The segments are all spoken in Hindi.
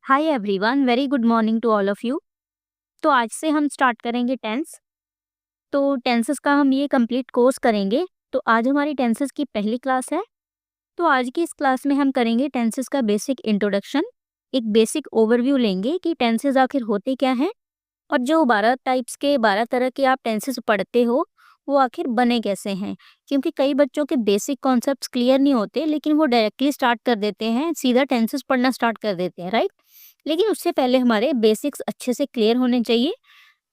Hi everyone, very good morning to all of you. तो आज से हम स्टार्ट करेंगे टेंस। तो टेंसेस का हम ये कंप्लीट कोर्स करेंगे। तो आज हमारी टेंसेस की पहली क्लास है। तो आज की इस क्लास में हम करेंगे टेंसेस का बेसिक इंट्रोडक्शन, एक बेसिक ओवरव्यू लेंगे कि टेंसेस आखिर होते क्या हैं और जो 12 तरह के आप टेंसेस पढ़ते हो वो आखिर बने कैसे हैं। क्योंकि कई बच्चों के बेसिक कॉन्सेप्ट्स क्लियर नहीं होते, लेकिन वो डायरेक्टली स्टार्ट कर देते हैं, सीधा टेंसेस पढ़ना स्टार्ट कर देते हैं, राइट। लेकिन उससे पहले हमारे बेसिक्स अच्छे से क्लियर होने चाहिए,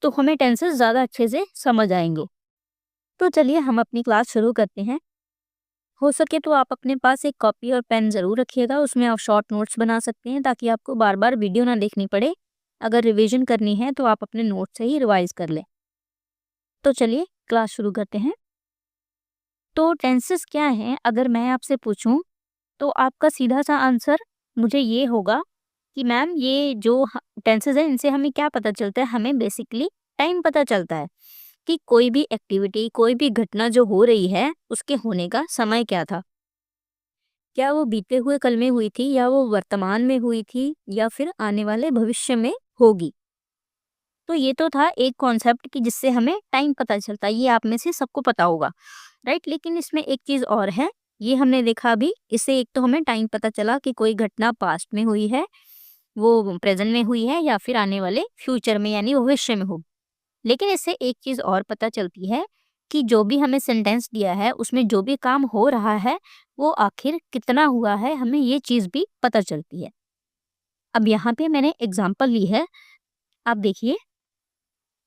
तो हमें टेंसेस ज़्यादा अच्छे से समझ आएंगे। तो चलिए हम अपनी क्लास शुरू करते हैं। हो सके तो आप अपने पास एक कॉपी और पेन ज़रूर रखिएगा, उसमें आप शॉर्ट नोट्स बना सकते हैं ताकि आपको बार बार वीडियो ना देखनी पड़े। अगर रिवीजन करनी है तो आप अपने नोट से ही रिवाइज कर लें। तो चलिए क्लास शुरू करते हैं। तो टेंसेस क्या हैं, अगर मैं आपसे पूछूं तो आपका सीधा सा आंसर मुझे ये होगा कि मैम ये जो टेंसेस हैं इनसे हमें क्या पता चलता है। हमें बेसिकली टाइम पता चलता है कि कोई भी एक्टिविटी, कोई भी घटना जो हो रही है उसके होने का समय क्या था। क्या वो बीते हुए कल में हुई थी, या वो वर्तमान में हुई थी, या फिर आने वाले भविष्य में होगी। तो ये तो था एक कॉन्सेप्ट कि जिससे हमें टाइम पता चलता है, ये आप में से सबको पता होगा, राइट। लेकिन इसमें एक चीज़ और है, ये हमने देखा अभी। इससे एक तो हमें टाइम पता चला कि कोई घटना पास्ट में हुई है, वो प्रेजेंट में हुई है, या फिर आने वाले फ्यूचर में यानी भविष्य में हो। लेकिन इससे एक चीज़ और पता चलती है कि जो भी हमें सेंटेंस दिया है उसमें जो भी काम हो रहा है वो आखिर कितना हुआ है, हमें ये चीज़ भी पता चलती है। अब यहाँ पे मैंने एग्जाम्पल ली है, आप देखिए।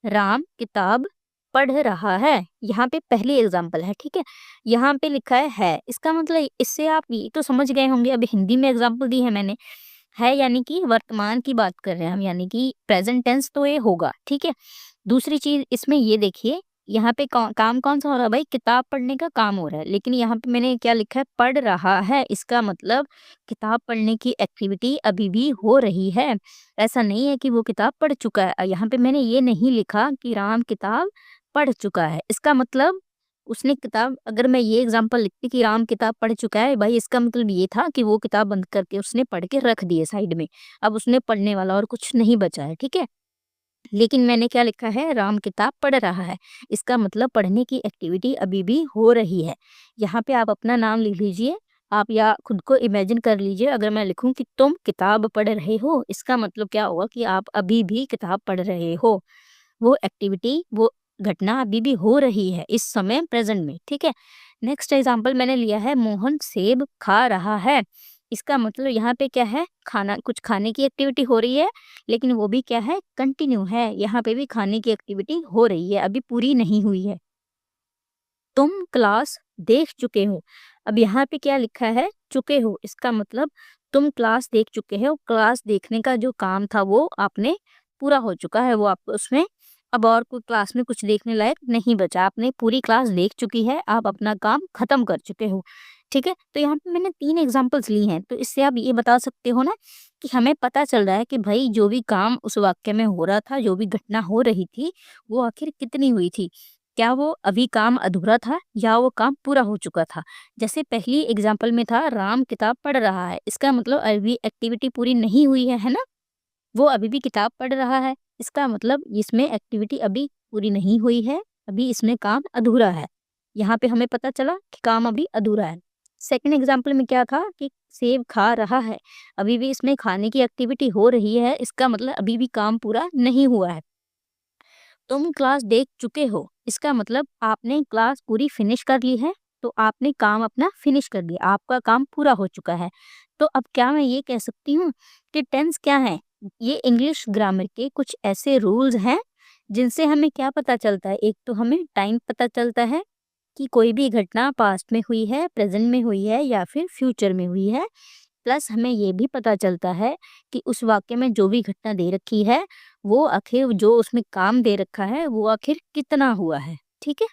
राम किताब पढ़ रहा है, यहाँ पे पहली एग्जाम्पल है, ठीक है। यहाँ पे लिखा है। इसका मतलब इससे आप ये तो समझ गए होंगे, अभी हिंदी में एग्जाम्पल दी है मैंने। है यानी कि वर्तमान की बात कर रहे हैं हम, यानी कि प्रेजेंट टेंस तो ये होगा, ठीक है। दूसरी चीज इसमें ये देखिए, यहाँ पे काम कौन सा हो रहा है भाई, किताब पढ़ने का काम हो रहा है। लेकिन यहाँ पे मैंने क्या लिखा है, पढ़ रहा है। इसका मतलब किताब पढ़ने की एक्टिविटी अभी भी हो रही है। ऐसा नहीं है कि वो किताब पढ़ चुका है। यहाँ पे मैंने ये नहीं लिखा कि राम किताब पढ़ चुका है। इसका मतलब उसने किताब, अगर मैं ये एग्जांपल लिखती कि राम किताब पढ़ चुका है, भाई इसका मतलब ये था कि वो किताब बंद करके उसने पढ़ के रख दी है साइड में। अब उसने पढ़ने वाला और कुछ नहीं बचा है, ठीक है। लेकिन मैंने क्या लिखा है, राम किताब पढ़ रहा है। इसका मतलब पढ़ने की एक्टिविटी अभी भी हो रही है। यहाँ पे आप अपना नाम लिख लीजिए, आप या खुद को इमेजिन कर लीजिए। अगर मैं लिखूं कि तुम किताब पढ़ रहे हो, इसका मतलब क्या होगा कि आप अभी भी किताब पढ़ रहे हो। वो एक्टिविटी, वो घटना अभी भी हो रही है इस समय प्रेजेंट में, ठीक है। नेक्स्ट एग्जाम्पल मैंने लिया है, मोहन सेब खा रहा है। इसका मतलब यहाँ पे क्या है, खाना, कुछ खाने की एक्टिविटी हो रही है, लेकिन वो भी क्या है, कंटिन्यू है। यहाँ पे भी खाने की एक्टिविटी हो रही है, अभी पूरी नहीं हुई है। तुम क्लास देख चुके हो। अब यहाँ पे क्या लिखा है, चुके हो। इसका मतलब तुम क्लास देख चुके हो। क्लास देखने का जो काम था वो आपने पूरा हो चुका है, वो आपको उसमें अब और कोई क्लास में कुछ देखने लायक नहीं बचा। आपने पूरी क्लास देख चुकी है, आप अपना काम खत्म कर चुके हो, ठीक है। तो यहाँ पे मैंने 3 एग्जाम्पल्स ली हैं, तो इससे आप ये बता सकते हो ना कि हमें पता चल रहा है कि भाई जो भी काम उस वाक्य में हो रहा था, जो भी घटना हो रही थी, वो आखिर कितनी हुई थी। क्या वो अभी काम अधूरा था या वो काम पूरा हो चुका था। जैसे पहली एग्जाम्पल में था, राम किताब पढ़ रहा है। इसका मतलब अभी एक्टिविटी पूरी नहीं हुई है ना। वो अभी भी किताब पढ़ रहा है, इसका मतलब इसमें एक्टिविटी अभी पूरी नहीं हुई है, अभी इसमें काम अधूरा है। यहाँ पे हमें पता चला कि काम अभी अधूरा है। सेकंड एग्जाम्पल में क्या था कि सेब खा रहा है, अभी भी इसमें खाने की एक्टिविटी हो रही है, इसका मतलब अभी भी काम पूरा नहीं हुआ है। तुम क्लास देख चुके हो, इसका मतलब आपने क्लास पूरी फिनिश कर ली है, तो आपने काम अपना फिनिश कर दिया, आपका काम पूरा हो चुका है। तो अब क्या मैं ये कह सकती हूँ कि टेंस क्या है, ये इंग्लिश ग्रामर के कुछ ऐसे रूल्स हैं जिनसे हमें क्या पता चलता है। एक तो हमें टाइम पता चलता है कि कोई भी घटना पास्ट में हुई है, प्रेजेंट में हुई है, या फिर फ्यूचर में हुई है। प्लस हमें ये भी पता चलता है कि उस वाक्य में जो भी घटना दे रखी है, वो आखिर जो उसमें काम दे रखा है वो आखिर कितना हुआ है, ठीक है।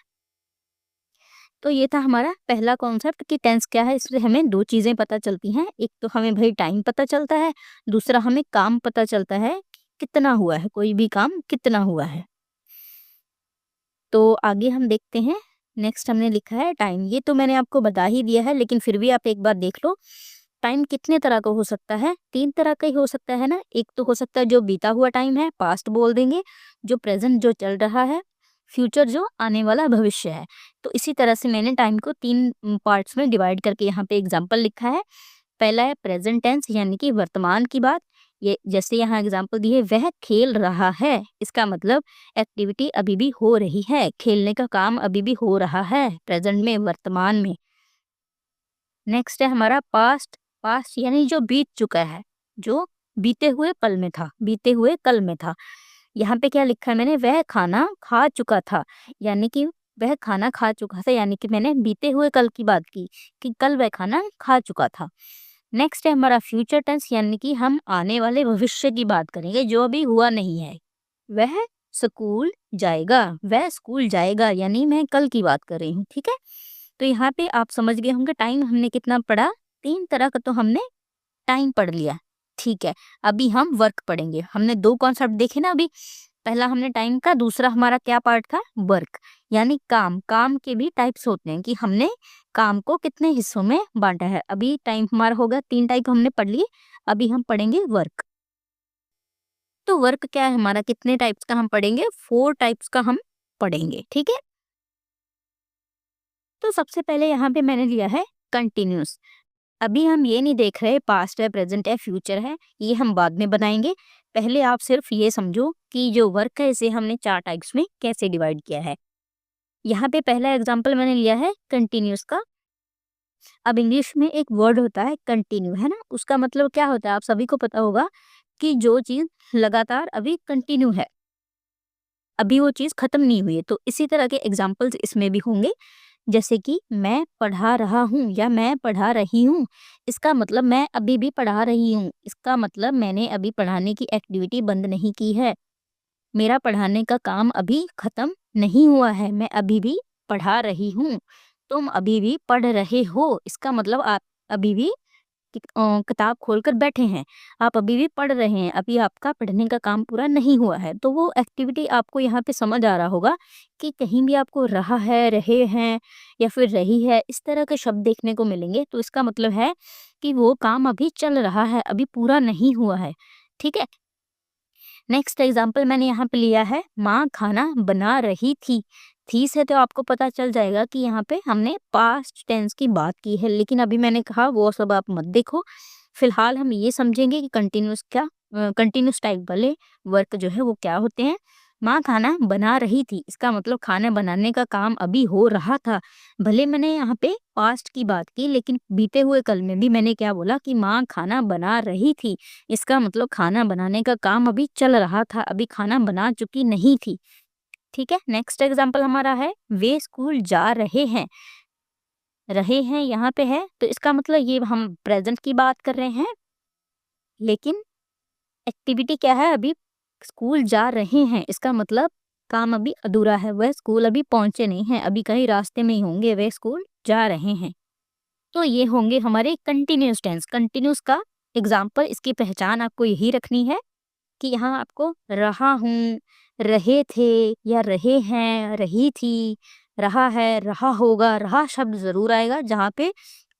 तो ये था हमारा पहला कॉन्सेप्ट कि टेंस क्या है। इससे हमें 2 चीज़ें पता चलती हैं, एक तो हमें भाई टाइम पता चलता है, दूसरा हमें काम पता चलता है कितना हुआ है, कोई भी काम कितना हुआ है। तो आगे हम देखते हैं। नेक्स्ट हमने लिखा है टाइम, ये तो मैंने आपको बता ही दिया है, लेकिन फिर भी आप एक बार देख लो। टाइम कितने तरह का हो सकता है? 3 तरह का ही हो सकता है ना। एक तो हो सकता है जो बीता हुआ टाइम है, पास्ट बोल देंगे, जो प्रेजेंट जो चल रहा है, फ्यूचर जो आने वाला भविष्य है। तो इसी तरह से मैंने टाइम को 3 पार्ट्स में डिवाइड करके यहाँ पे एग्जाम्पल लिखा है। पहला है प्रेजेंट टेंस यानी कि वर्तमान की बात। ये जैसे यहाँ एग्जाम्पल दिए, वह खेल रहा है, इसका मतलब एक्टिविटी अभी भी हो रही है, खेलने का काम अभी भी हो रहा है प्रेजेंट में, वर्तमान में। नेक्स्ट है हमारा पास्ट। पास्ट यानी जो बीत चुका है, जो बीते हुए पल में था, बीते हुए कल में था। यहाँ पे क्या लिखा है मैंने, वह खाना खा चुका था, यानी कि वह खाना खा चुका था, यानी कि मैंने बीते हुए कल की बात की कि कल वह खाना खा चुका था। नेक्स्ट है हमारा फ्यूचर टेंस, यानी कि हम आने वाले भविष्य की बात करेंगे, जो अभी हुआ नहीं है। वह स्कूल जाएगा, वह स्कूल जाएगा, यानी मैं कल की बात कर रही हूँ। ठीक है, तो यहाँ पे आप समझ गए होंगे टाइम हमने कितना पढ़ा, 3 तरह का तो हमने टाइम पढ़ लिया। ठीक है, अभी हम वर्क पढ़ेंगे। हमने 2 कॉन्सेप्ट देखे ना अभी। पहला हमने टाइम का, दूसरा हमारा क्या पार्ट था, वर्क यानी काम। काम के भी टाइप्स होते हैं कि हमने काम को कितने हिस्सों में बांटा है। अभी टाइम हमारा होगा 3 टाइप हमने पढ़ लिए, अभी हम पढ़ेंगे वर्क। तो वर्क क्या है हमारा, कितने टाइप्स का हम पढ़ेंगे, 4 टाइप्स का हम पढ़ेंगे। ठीक है, तो सबसे पहले यहाँ पे मैंने लिया है कंटिन्यूस। अभी हम ये नहीं देख रहे पास्ट है, प्रेजेंट है, फ्यूचर है, ये हम बाद में बनाएंगे। पहले आप सिर्फ ये समझो कि जो वर्क है इसे हमने 4 टाइप्स में कैसे डिवाइड किया है। यहाँ पे पहला एग्जांपल मैंने लिया है कंटिन्यूस का। अब इंग्लिश में एक वर्ड होता है कंटिन्यू, है ना, उसका मतलब क्या होता है आप सभी को पता होगा कि जो चीज लगातार अभी कंटिन्यू है, अभी वो चीज खत्म नहीं हुई है। तो इसी तरह के एग्जाम्पल्स इसमें भी होंगे, जैसे कि मैं पढ़ा रहा हूँ या मैं पढ़ा रही हूँ, इसका मतलब मैं अभी भी पढ़ा रही हूँ, इसका मतलब मैंने अभी पढ़ाने की एक्टिविटी बंद नहीं की है, मेरा पढ़ाने का काम अभी खत्म नहीं हुआ है, मैं अभी भी पढ़ा रही हूँ। तुम अभी भी पढ़ रहे हो, इसका मतलब आप अभी भी किताब खोलकर बैठे हैं, आप अभी भी पढ़ रहे हैं, अभी आपका पढ़ने का काम पूरा नहीं हुआ है। तो वो एक्टिविटी आपको यहाँ पे समझ आ रहा होगा कि कहीं भी आपको रहा है, रहे हैं या फिर रही है, इस तरह के शब्द देखने को मिलेंगे। तो इसका मतलब है कि वो काम अभी चल रहा है, अभी पूरा नहीं हुआ है। ठीक है, नेक्स्ट एग्जाम्पल मैंने यहाँ पे लिया है, माँ खाना बना रही थी से तो आपको पता चल जाएगा कि यहाँ पे हमने पास्ट टेंस की बात की है, लेकिन अभी मैंने कहा वो सब आप मत देखो। फिलहाल हम ये समझेंगे कि कंटिन्यूस टाइप वाले वर्क जो है वो क्या होते हैं। माँ खाना बना रही थी, इसका मतलब खाना बनाने का काम अभी हो रहा था। भले मैंने यहाँ पे पास्ट की बात की, लेकिन बीते हुए कल में भी मैंने क्या बोला कि माँ खाना बना रही थी, इसका मतलब खाना बनाने का काम अभी चल रहा था, अभी खाना बना चुकी नहीं थी। ठीक है, नेक्स्ट एग्जाम्पल हमारा है, वे स्कूल जा रहे हैं यहाँ पे है, तो इसका मतलब ये हम प्रेजेंट की बात कर रहे हैं, लेकिन एक्टिविटी क्या है, अभी स्कूल जा रहे हैं, इसका मतलब काम अभी अधूरा है, वह स्कूल अभी पहुंचे नहीं हैं, अभी कहीं रास्ते में ही होंगे, वे स्कूल जा रहे हैं। तो ये होंगे हमारे कंटिन्यूस टेंस। कंटिन्यूस का एग्जाम्पल, इसकी पहचान आपको यही रखनी है कि यहाँ आपको रहा हूँ, रहे थे या रहे हैं, रही थी, रहा है, रहा होगा, रहा शब्द जरूर आएगा जहाँ पे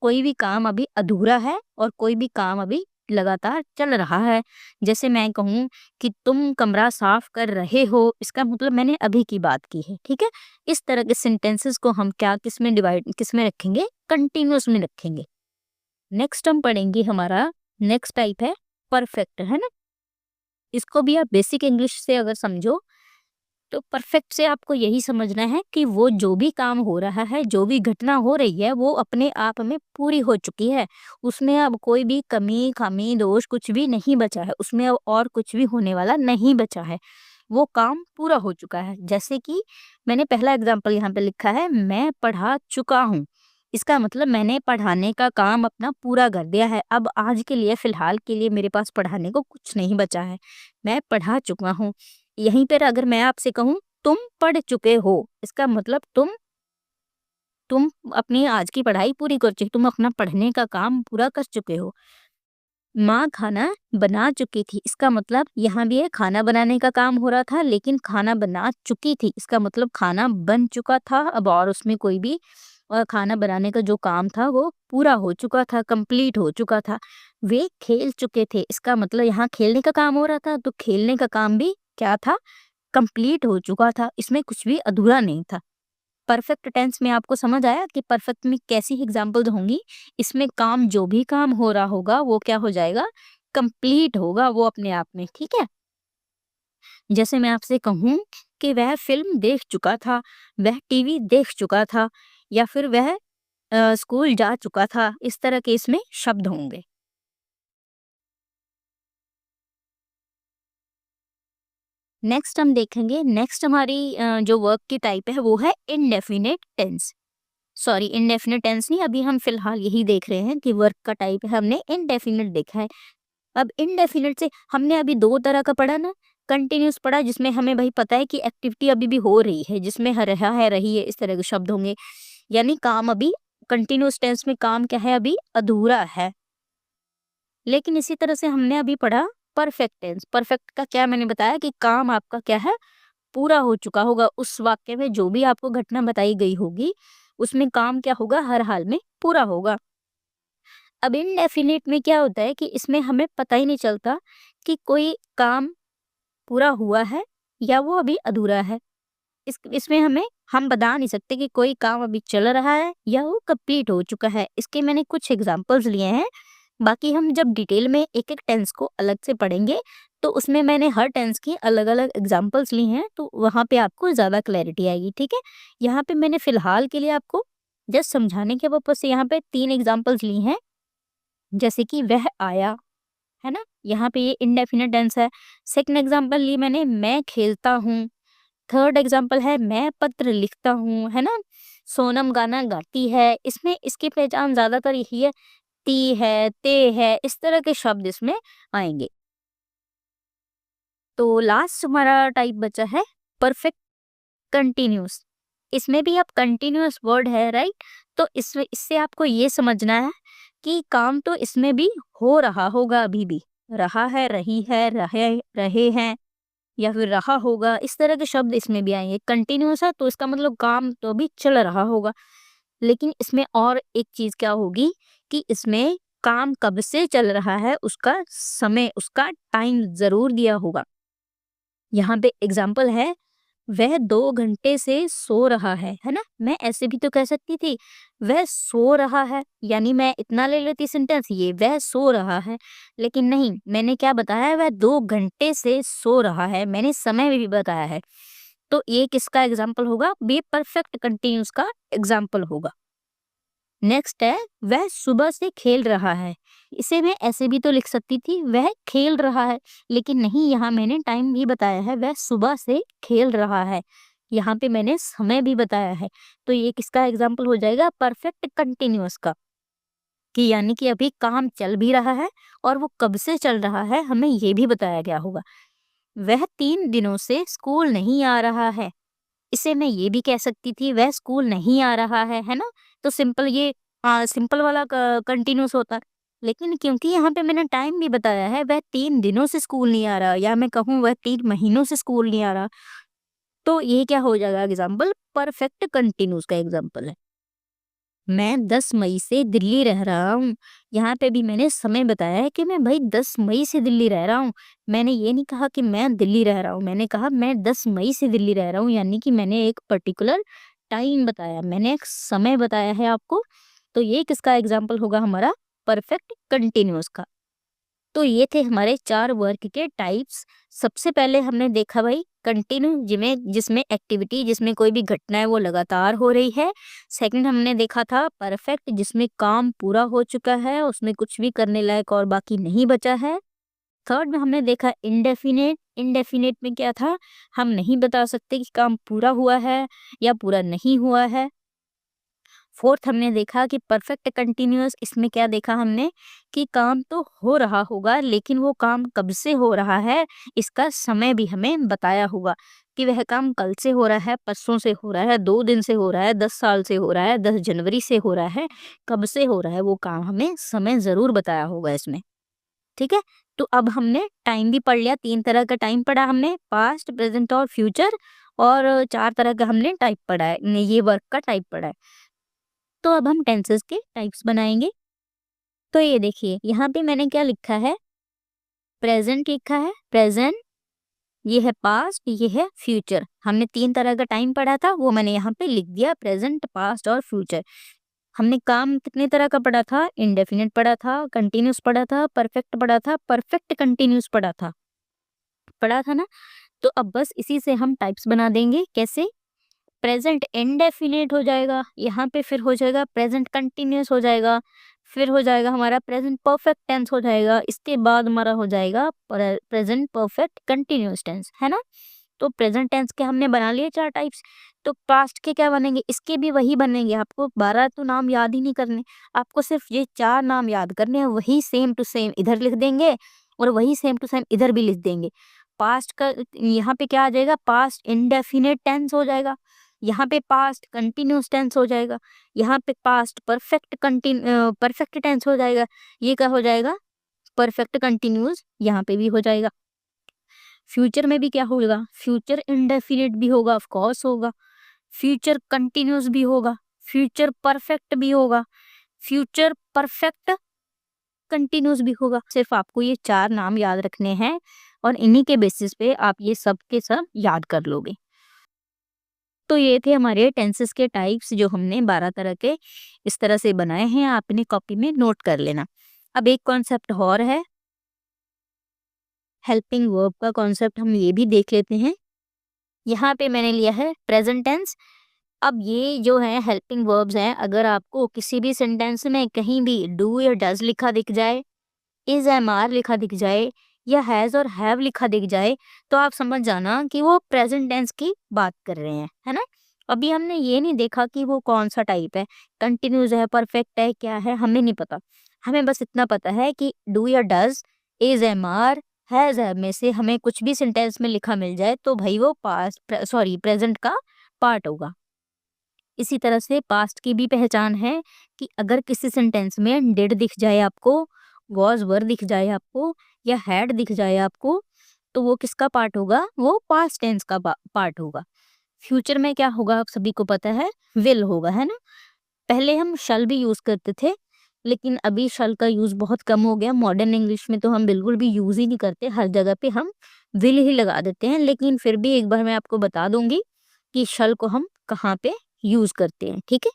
कोई भी काम अभी अधूरा है और कोई भी काम अभी लगातार चल रहा है। जैसे मैं कहूँ कि तुम कमरा साफ कर रहे हो, इसका मतलब मैंने अभी की बात की है। ठीक है, इस तरह के सेंटेंसेस को हम क्या किस में रखेंगे, कंटिन्यूस में रखेंगे। नेक्स्ट हम पढ़ेंगे, हमारा नेक्स्ट टाइप है परफेक्ट, है ना। इसको भी आप बेसिक इंग्लिश से अगर समझो तो परफेक्ट से आपको यही समझना है कि वो जो भी काम हो रहा है, जो भी घटना हो रही है, वो अपने आप में पूरी हो चुकी है, उसमें अब कोई भी कमी खामी दोष कुछ भी नहीं बचा है, उसमें अब और कुछ भी होने वाला नहीं बचा है, वो काम पूरा हो चुका है। जैसे कि मैंने पहला एग्जाम्पल यहाँ पे लिखा है, मैं पढ़ा चुका हूँ, इसका मतलब मैंने पढ़ाने का काम अपना पूरा कर दिया है, अब आज के लिए फिलहाल के लिए मेरे पास पढ़ाने को कुछ नहीं बचा है, मैं पढ़ा चुका हूँ। यहीं पर अगर मैं आपसे कहूँ तुम पढ़ चुके हो, इसका मतलब तुम अपनी आज की पढ़ाई पूरी कर चुके, तुम अपना पढ़ने का काम पूरा कर चुके हो। माँ खाना बना चुकी थी, इसका मतलब यहाँ भी है खाना बनाने का काम हो रहा था, लेकिन खाना बना चुकी थी, इसका मतलब खाना बन चुका था अब और उसमें कोई भी और खाना बनाने का जो काम था वो पूरा हो चुका था, कंप्लीट हो चुका था। वे खेल चुके थे, इसका मतलब यहाँ खेलने का काम हो रहा था, तो खेलने का काम भी क्या था, कंप्लीट हो चुका था, इसमें कुछ भी अधूरा नहीं था। परफेक्ट टेंस में आपको समझ आया कि परफेक्ट में कैसी एग्जाम्पल्स होंगी। इसमें काम, जो भी काम हो रहा होगा वो क्या हो जाएगा, कंप्लीट होगा वो अपने आप में। ठीक है, जैसे मैं आपसे कहूँ कि वह फिल्म देख चुका था, वह टीवी देख चुका था, या फिर वह स्कूल जा चुका था, इस तरह के इसमें शब्द होंगे। नेक्स्ट हम देखेंगे, नेक्स्ट हमारी जो वर्क की टाइप है वो है indefinite tense. Sorry, indefinite tense नहीं, अभी हम फिलहाल यही देख रहे हैं कि वर्क का टाइप है, हमने इनडेफिनेट देखा है। अब इनडेफिनेट से हमने अभी दो तरह का पढ़ा ना, कंटिन्यूस पढ़ा जिसमें हमें भाई पता है कि एक्टिविटी अभी भी हो रही है, जिसमें रहा है, रही है, इस तरह के शब्द होंगे, यानी काम अभी, कंटिन्यूस टेंस में काम क्या है, अभी अधूरा है। लेकिन इसी तरह से हमने अभी पढ़ा परफेक्ट टेंस। परफेक्ट का क्या मैंने बताया कि काम आपका क्या है, पूरा हो चुका होगा। उस वाक्य में जो भी आपको घटना बताई गई होगी उसमें काम क्या होगा, हर हाल में पूरा होगा। अब इनडेफिनिट में क्या होता है कि इसमें हमें पता ही नहीं चलता कि कोई काम पूरा हुआ है या वो अभी अधूरा है। इसमें हम बता नहीं सकते कि कोई काम अभी चल रहा है या वो कंप्लीट हो चुका है। इसके मैंने कुछ एग्जांपल्स लिए हैं, बाकी हम जब डिटेल में एक एक टेंस को अलग से पढ़ेंगे तो उसमें मैंने हर टेंस की अलग अलग एग्जांपल्स ली हैं, तो वहाँ पे आपको ज़्यादा क्लैरिटी आएगी। ठीक है, यहाँ पे मैंने फिलहाल के लिए आपको जस्ट समझाने के पर्पज से यहाँ पे 3 एग्जांपल्स ली हैं। जैसे कि वह आया, है ना, यहाँ पे ये इनडेफिनिट टेंस है। सेकंड एग्जांपल ली मैंने, मैं खेलता हूँ। थर्ड एग्जांपल है, मैं पत्र लिखता हूँ, है ना। सोनम गाना गाती है, इसमें इसकी पहचान ज़्यादातर यही है, ती है, ते है, इस तरह के शब्द इसमें आएंगे। तो लास्ट हमारा टाइप बचा है परफेक्ट कंटिन्यूस। इसमें भी अब कंटिन्यूस वर्ड है, राइट। तो इसमें इससे आपको ये समझना है कि काम तो इसमें भी हो रहा होगा, अभी भी रहा है, रही है, रहे हैं, या फिर रहा होगा, इस तरह के शब्द इसमें भी आएंगे। कंटिन्यूस है तो इसका मतलब काम तो अभी चल रहा होगा। लेकिन इसमें और एक चीज क्या होगी कि इसमें काम कब से चल रहा है उसका समय, उसका टाइम जरूर दिया होगा। यहाँ पे एग्जाम्पल है, वह 2 घंटे से सो रहा है ना। मैं ऐसे भी तो कह सकती थी वह सो रहा है, यानी मैं इतना ले लेती सेंटेंस, ये वह सो रहा है। लेकिन नहीं, मैंने क्या बताया, वह 2 घंटे से सो रहा है, मैंने समय भी बताया है। तो ये किसका एग्जाम्पल होगा, बी परफेक्ट कंटिन्यूस का एग्जाम्पल होगा। नेक्स्ट है, वह सुबह से खेल रहा है। इसे मैं ऐसे भी तो लिख सकती थी, वह खेल रहा है, लेकिन नहीं, यहाँ मैंने टाइम भी बताया है, वह सुबह से खेल रहा है, यहाँ पे मैंने समय भी बताया है। तो ये किसका एग्जाम्पल हो जाएगा, परफेक्ट कंटिन्यूअस का, कि यानी कि अभी काम चल भी रहा है और वो कब से चल रहा है हमें ये भी बताया गया होगा। वह 3 दिनों से स्कूल नहीं आ रहा है, इसे मैं ये भी कह सकती थी, वह स्कूल नहीं आ रहा है ना। तो सिंपल, ये सिंपल वाला कंटिन्यूस होता है। लेकिन क्योंकि यहाँ पे मैंने टाइम भी बताया है, वह 3 दिनों से स्कूल नहीं आ रहा, या मैं कहूँ वह 3 महीनों से स्कूल नहीं आ रहा, तो ये क्या हो जाएगा, एग्जाम्पल परफेक्ट कंटिन्यूस का एग्जाम्पल है। मैं 10 मई से दिल्ली रह रहा हूँ, यहाँ पे भी मैंने समय बताया है कि मैं भाई 10 मई से दिल्ली रह रहा हूँ। मैंने ये नहीं कहा कि मैं दिल्ली रह रहा हूँ, मैंने कहा मैं 10 मई से दिल्ली रह रहा हूँ, यानी कि मैंने एक पर्टिकुलर टाइम बताया, मैंने एक समय बताया है आपको। तो ये किसका एग्जाम्पल होगा, हमारा परफेक्ट कंटिन्यूस का। तो ये थे हमारे 4 वर्क के टाइप्स। सबसे पहले हमने देखा भाई कंटिन्यू, जिसमें एक्टिविटी, जिसमें कोई भी घटना है वो लगातार हो रही है। सेकंड हमने देखा था परफेक्ट, जिसमें काम पूरा हो चुका है, उसमें कुछ भी करने लायक और बाकी नहीं बचा है। थर्ड में हमने देखा इंडेफिनेट। इंडेफिनेट में क्या था, हम नहीं बता सकते कि काम पूरा हुआ है या पूरा नहीं हुआ है। फोर्थ हमने देखा कि परफेक्ट कंटिन्यूअस, इसमें क्या देखा हमने कि काम तो हो रहा होगा, लेकिन वो काम कब से हो रहा है इसका समय भी हमें बताया होगा, कि वह काम कल से हो रहा है, परसों से हो रहा है, 2 दिन से हो रहा है, 10 साल से हो रहा है, 10 जनवरी से हो रहा है, कब से हो रहा है वो काम हमें समय जरूर बताया होगा इसमें। ठीक है, तो अब हमने टाइम भी पढ़ लिया, 3 तरह का टाइम पढ़ा हमने, पास्ट, प्रेजेंट और फ्यूचर, और 4 तरह का हमने टाइप पढ़ा है, ये वर्क का टाइप पढ़ा है। तो अब हम टेंसेस के टाइप्स बनाएंगे। तो ये देखिए यहाँ पे मैंने क्या लिखा है, प्रेजेंट लिखा है, प्रेजेंट, ये है पास्ट, ये है फ्यूचर। हमने 3 तरह का टाइम पढ़ा था, वो मैंने यहाँ पे लिख दिया, प्रेजेंट, पास्ट और फ्यूचर। हमने काम कितने तरह का पढ़ा था, इंडेफिनिट पढ़ा था, कंटिन्यूस पढ़ा था, परफेक्ट पढ़ा था, परफेक्ट कंटिन्यूस पढ़ा था ना। तो अब बस इसी से हम टाइप्स बना देंगे। कैसे, प्रेजेंट इंडेफिनिट हो जाएगा, यहाँ पे फिर हो जाएगा प्रेजेंट कंटिन्यूस हो जाएगा, फिर हो जाएगा हमारा प्रेजेंट परफेक्ट टेंस हो जाएगा, इसके बाद हमारा हो जाएगा प्रेजेंट परफेक्ट कंटिन्यूस टेंस, है ना। तो प्रेजेंट टेंस के हमने बना लिए 4 टाइप्स। तो पास्ट के क्या बनेंगे, इसके भी वही बनेंगे। आपको 12 तो नाम याद ही नहीं करने, आपको सिर्फ ये 4 नाम याद करने हैं, वही सेम टू सेम इधर लिख देंगे और वही सेम टू सेम इधर भी लिख देंगे। पास्ट का यहाँ पे क्या आ जाएगा, पास्ट इंडेफिनिट टेंस हो जाएगा, यहाँ पे पास्ट कंटिन्यूस टेंस हो जाएगा, यहाँ पे पास्ट परफेक्ट टेंस हो जाएगा, ये क्या हो जाएगा, परफेक्ट कंटिन्यूस यहाँ पे भी हो जाएगा। फ्यूचर में भी क्या होगा, फ्यूचर इंडेफिनिट भी होगा, ऑफ कोर्स होगा, फ्यूचर कंटिन्यूस भी होगा, फ्यूचर परफेक्ट भी होगा, फ्यूचर परफेक्ट कंटिन्यूस भी होगा। सिर्फ आपको ये 4 नाम याद रखने हैं और इन्हीं के बेसिस पे आप ये सब के सब याद कर लोगे। तो ये थे हमारे टेंसेस के टाइप्स जो हमने 12 तरह के इस तरह से बनाए हैं, आप अपनी कॉपी में नोट कर लेना। अब एक कॉन्सेप्ट और है, हेल्पिंग वर्ब का कॉन्सेप्ट हम ये भी देख लेते हैं। यहाँ पे मैंने लिया है प्रेजेंट टेंस। अब ये जो है हेल्पिंग वर्ब्स हैं, अगर आपको किसी भी सेंटेंस में कहीं भी डू या डज लिखा दिख जाए, इज एम आर लिखा दिख जाए या हैज और हैव लिखा दिख जाए, तो आप समझ जाना कि वो प्रेजेंट टेंस की बात कर रहे हैं, है ना। अभी हमने ये नहीं देखा कि वो कौन सा टाइप है, कंटिन्यूस है, परफेक्ट है, क्या है, हमें नहीं पता। हमें बस इतना पता है कि डू या does, is am are, has have में से हमें कुछ भी सेंटेंस में लिखा मिल जाए तो भाई वो प्रेजेंट का पार्ट होगा। इसी तरह से पास्ट की भी पहचान है कि अगर किसी सेंटेंस में डिड दिख जाए आपको, वॉज वर दिख जाए आपको या हैड दिख जाए आपको, तो वो किसका पार्ट होगा, वो पास्ट टेंस का पार्ट होगा। फ्यूचर में क्या होगा आप सभी को पता है, विल होगा, है ना। पहले हम शल भी यूज करते थे, लेकिन अभी शल का यूज बहुत कम हो गया। मॉडर्न इंग्लिश में तो हम बिल्कुल भी यूज ही नहीं करते, हर जगह पे हम विल ही लगा देते हैं। लेकिन फिर भी एक बार मैं आपको बता दूंगी कि शल को हम कहाँ पे यूज करते हैं, ठीक है।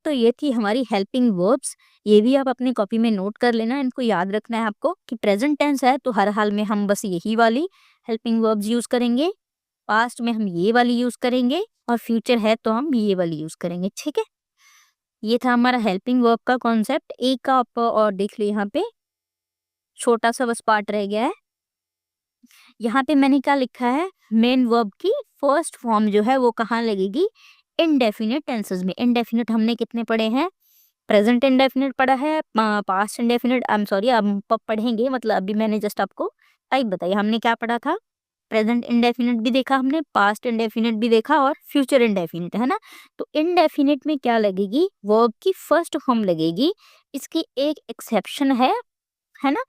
तो ये थी हमारी हेल्पिंग वर्ब्स, ये भी आप अपनी कॉपी में नोट कर लेना। इनको याद रखना है आपको कि प्रेजेंट टेंस है तो हर हाल में हम बस यही वाली हेल्पिंग वर्ब्स यूज करेंगे, पास्ट में हम ये वाली यूज करेंगे और फ्यूचर है तो हम ये वाली यूज करेंगे, ठीक है। ये था हमारा हेल्पिंग वर्ब का कॉन्सेप्ट। एक का आप और देख लो, यहाँ पे छोटा सा बस पार्ट रह गया है। यहाँ पे मैंने क्या लिखा है, मेन वर्ब की फर्स्ट फॉर्म जो है वो कहाँ लगेगी, इनडेफिनिट टेंसेस में। इनडेफिनिट हमने कितने पढ़े हैं, प्रेजेंट इंडेफिनिट पढ़ा है, past indefinite, I am sorry अब पढ़ेंगे, मतलब अभी मैंने जस्ट आपको टाइप बताइए। हमने क्या पढ़ा था, प्रेजेंट इंडेफिनिट भी देखा हमने, पास्ट इंडेफिनिट भी देखा और फ्यूचर इंडेफिनिट, है ना। तो इंडेफिनिट में क्या लगेगी, वर्ब की फर्स्ट फॉर्म लगेगी। इसकी एक एक्सेप्शन है ना।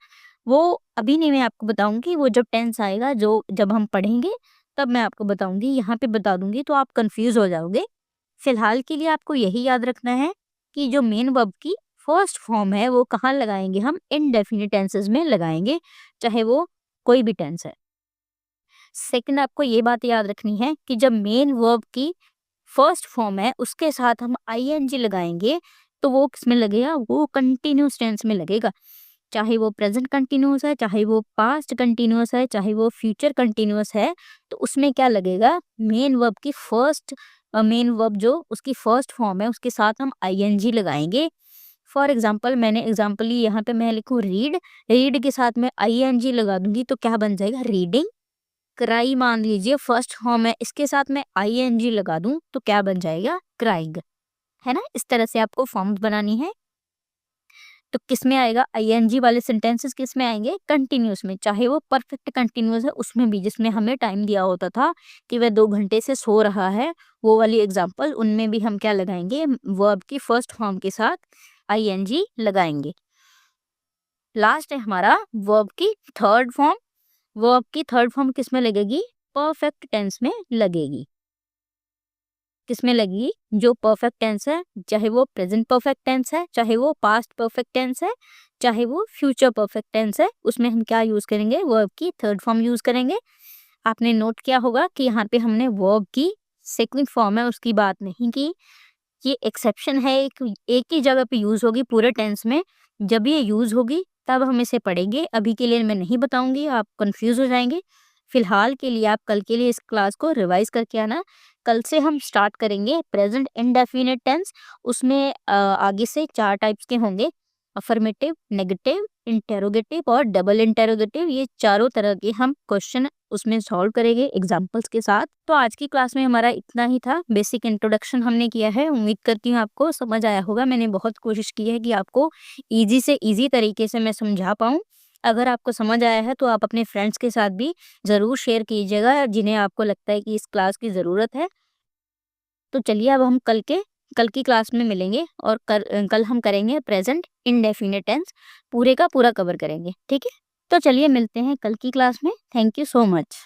वो अभी नहीं मैं आपको बताऊंगी, वो जब टेंस आएगा, जो जब हम पढ़ेंगे तब मैं आपको बताऊंगी, यहाँ पे बता दूंगी तो आप कंफ्यूज हो जाओगे। फिलहाल के लिए आपको यही याद रखना है कि जो मेन वर्ब की फर्स्ट फॉर्म है वो कहाँ लगाएंगे, हम इनडेफिनिट टेंसेस में लगाएंगे, चाहे वो कोई भी टेंस है। सेकंड, आपको ये बात याद रखनी है कि जब मेन वर्ब की फर्स्ट फॉर्म है उसके साथ हम आईएनजी लगाएंगे तो वो किसमें लगेगा, वो कंटिन्यूस टेंस में लगेगा। चाहे वो प्रेजेंट कंटिन्यूस है, चाहे वो पास्ट कंटिन्यूस है, चाहे वो फ्यूचर कंटिन्यूस है, तो उसमें क्या लगेगा, मेन वर्ब जो उसकी फर्स्ट फॉर्म है उसके साथ हम आईएनजी लगाएंगे। फॉर एग्जाम्पल, मैंने एग्जाम्पल यहाँ पे मैं लिखूँ रीड, रीड के साथ में आईएनजी लगा दूंगी तो क्या बन जाएगा, रीडिंग। क्राई मान लीजिए फर्स्ट फॉर्म है, इसके साथ मैं आईएनजी लगा दूं तो क्या बन जाएगा, क्राइंग, है ना। इस तरह से आपको फॉर्म्स बनानी है। तो किस में आएगा, आईएनजी वाले सेंटेंसेस किस में आएंगे, कंटिन्यूस में, चाहे वो परफेक्ट कंटिन्यूस है उसमें भी, जिसमें हमें टाइम दिया होता था कि वह 2 घंटे से सो रहा है, वो वाली एग्जाम्पल, उनमें भी हम क्या लगाएंगे, वर्ब की फर्स्ट फॉर्म के साथ आईएनजी लगाएंगे। लास्ट है हमारा वर्ब की थर्ड फॉर्म। वर्ब की थर्ड फॉर्म किस में लगेगी, परफेक्ट टेंस में लगेगी। किसमें लगेगी? जो परफेक्ट टेंस है, चाहे वो प्रेजेंट परफेक्ट टेंस है, चाहे वो पास्ट परफेक्ट टेंस है, चाहे वो फ्यूचर परफेक्ट टेंस है, उसमें हम क्या यूज़ करेंगे? वर्ब की थर्ड फॉर्म यूज़ करेंगे। आपने नोट किया होगा कि यहाँ पे हमने वर्ब की सेकंड फॉर्म है उसकी बात नहीं की। ये एक्सेप्शन है, एक ही जगह पे यूज़ होगी पूरे टेंस में। जब ये यूज़ होगी तब हम इसे पढ़ेंगे। अभी के लिए मैं नहीं बताऊंगी, आप कंफ्यूज हो जाएंगे। फिलहाल के लिए आप कल के लिए इस क्लास को रिवाइज करके आना। कल से हम स्टार्ट करेंगे प्रेजेंट इंडेफिनिट टेंस। उसमें आगे से 4 टाइप्स के होंगे, अफर्मेटिव, नेगेटिव, इंटेरोगेटिव और डबल इंटेरोगेटिव। ये चारों तरह के हम क्वेश्चन उसमें सॉल्व करेंगे एग्जाम्पल्स के साथ। तो आज की क्लास में हमारा इतना ही था, बेसिक इंट्रोडक्शन हमने किया है। उम्मीद करती हूँ आपको समझ आया होगा। मैंने बहुत कोशिश की है कि आपको ईजी से ईजी तरीके से मैं समझा पाऊँ। अगर आपको समझ आया है तो आप अपने फ्रेंड्स के साथ भी ज़रूर शेयर कीजिएगा जिन्हें आपको लगता है कि इस क्लास की ज़रूरत है। तो चलिए अब हम कल की क्लास में मिलेंगे और कल हम करेंगे प्रेजेंट इंडेफिनिट टेंस, पूरे का पूरा कवर करेंगे, ठीक है? तो चलिए मिलते हैं कल की क्लास में। Thank you so much.